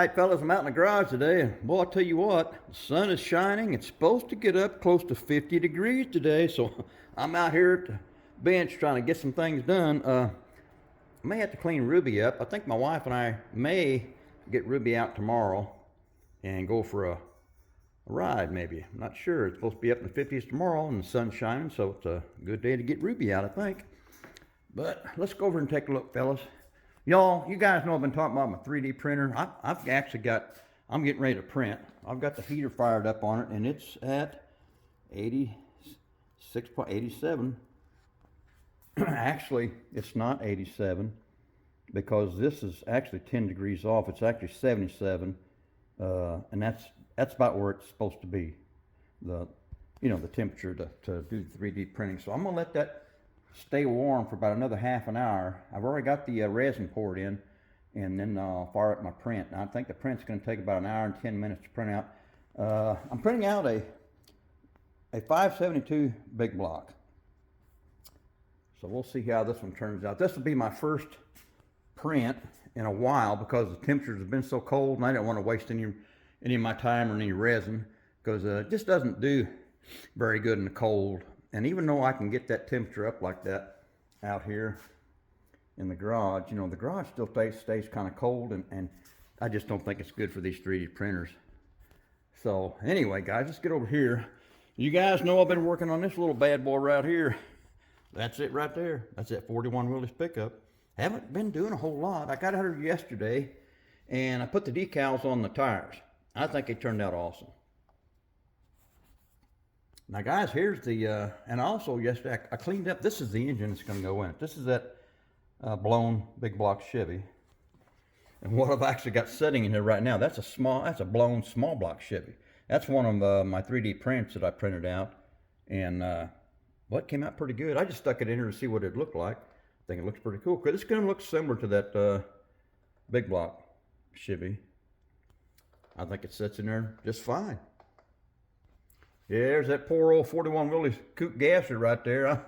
right, fellas, I'm out in the garage today, and boy, I'll tell you what, the sun is shining. It's supposed to get up close to 50 degrees today, so I'm out here at the bench trying to get some things done. I may have to clean Ruby up. I think my wife and I may get Ruby out tomorrow and go for a ride, maybe. I'm not sure. It's supposed to be up in the 50s tomorrow, and the sun's shining, so it's a good day to get Ruby out, I think. But let's go over and take a look, fellas. Y'all, you guys know I've been talking about my 3D printer. I've actually I'm getting ready to print. I've got the heater fired up on it, and it's at 86.87. Actually, it's not 87 because this is actually 10 degrees off. It's actually 77, and that's about where it's supposed to be. The temperature to do the 3D printing. So I'm gonna let that stay warm for about another half an hour. I've already got the resin poured in, and then I'll fire up my print. And I think the print's going to take about an hour and 10 minutes to print out. I'm printing out a 572 big block. So we'll see how this one turns out. This will be my first print in a while because the temperatures have been so cold, and I didn't want to waste any of my time or any resin because it just doesn't do very good in the cold. And even though I can get that temperature up like that out here in the garage, the garage still stays kind of cold, and I just don't think it's good for these 3D printers. So anyway, guys, let's get over here. You guys know I've been working on this little bad boy right here. That's it right there. That's that 41 Willys pickup. Haven't been doing a whole lot. I got it here yesterday, and I put the decals on the tires. I think they turned out awesome. Now guys, here's the, and also yesterday I cleaned up, this is the engine that's gonna go in it. This is that blown big block Chevy. And what I've actually got sitting in here right now, that's a blown small block Chevy. That's one of my 3D prints that I printed out. And well, it came out pretty good. I just stuck it in here to see what it looked like. I think it looks pretty cool. It's gonna look similar to that big block Chevy. I think it sits in there just fine. Yeah, there's that poor old 41 Willys coupe gasser right there.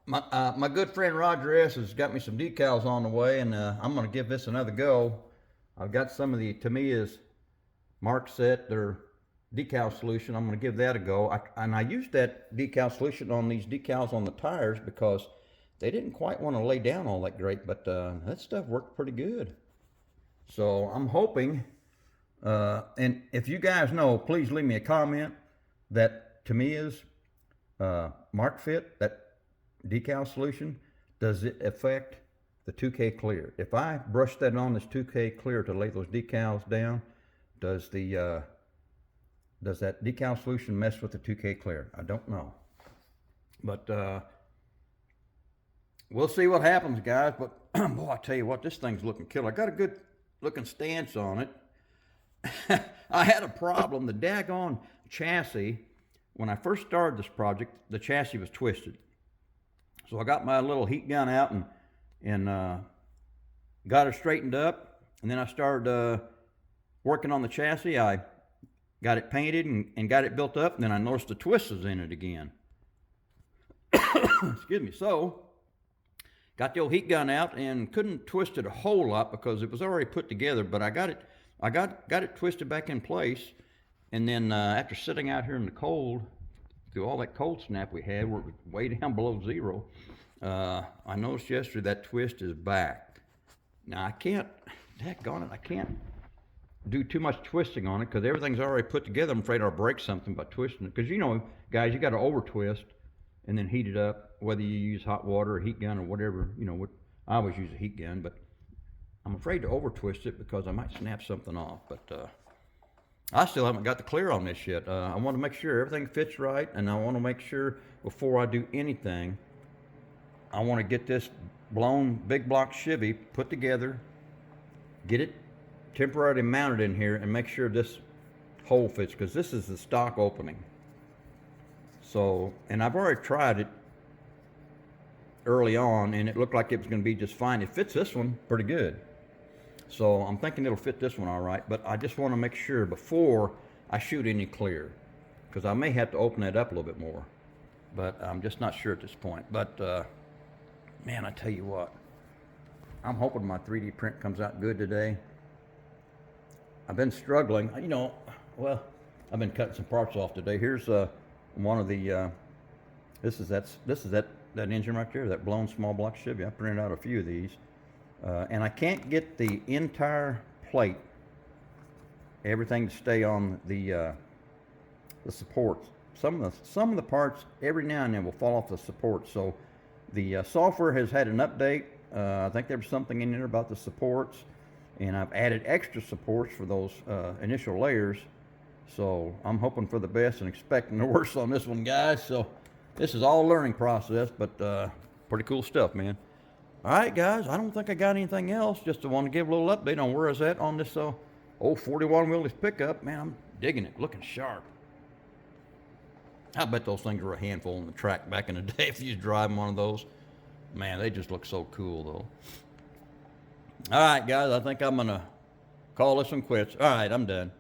My good friend Roger S. has got me some decals on the way, and I'm going to give this another go. I've got some of the Tamiya's Mark Set, their decal solution. I'm going to give that a go. I used that decal solution on these decals on the tires because they didn't quite want to lay down all that great, but that stuff worked pretty good. So I'm hoping, and if you guys know, please leave me a comment. That Tamiya's Mark Fit, that decal solution, does it affect the 2K clear? If I brush that on this 2K clear to lay those decals down, does that decal solution mess with the 2K clear? I don't know, but we'll see what happens, guys. But boy, I tell you what, this thing's looking killer. I got a good looking stance on it. I had a problem. The daggone chassis, when I first started this project, the chassis was twisted. So I got my little heat gun out and got it straightened up. And then I started working on the chassis. I got it painted and got it built up. And then I noticed the twist was in it again. Excuse me. So got the old heat gun out and couldn't twist it a whole lot because it was already put together. But I got it twisted back in place. And then after sitting out here in the cold, through all that cold snap we had, we're way down below zero, I noticed yesterday that twist is back. Now I can't do too much twisting on it because everything's already put together. I'm afraid I'll break something by twisting it. Because guys, you got to over twist and then heat it up, whether you use hot water or heat gun or whatever. I always use a heat gun, but I'm afraid to over twist it because I might snap something off. But I still haven't got the clear on this yet. I want to make sure everything fits right, and I want to make sure before I do anything, I want to get this blown big block Chevy put together, get it temporarily mounted in here, and make sure this hole fits, because this is the stock opening. So, and I've already tried it early on, and it looked like it was going to be just fine. It fits this one pretty good. So I'm thinking it'll fit this one all right, but I just want to make sure before I shoot any clear, because I may have to open that up a little bit more, but I'm just not sure at this point. But man, I tell you what, I'm hoping my 3D print comes out good today. I've been struggling. You know, well, I've been cutting some parts off today. Here's one of the. This is that engine right there, that blown small block Chevy. I printed out a few of these, and I can't get the entire plate, everything to stay on the supports. Some of the parts every now and then will fall off the support. So the software has had an update. I think there was something in there about the supports, and I've added extra supports for those initial layers. So I'm hoping for the best and expecting the worst on this one, guys. So this is all a learning process, but pretty cool stuff, man. All right, guys, I don't think I got anything else. Just want to give a little update on where I was at on this old 41 Willys pickup. Man, I'm digging it, looking sharp. I bet those things were a handful on the track back in the day if you was driving one of those. Man, they just look so cool, though. All right, guys, I think I'm going to call this one quits. All right, I'm done.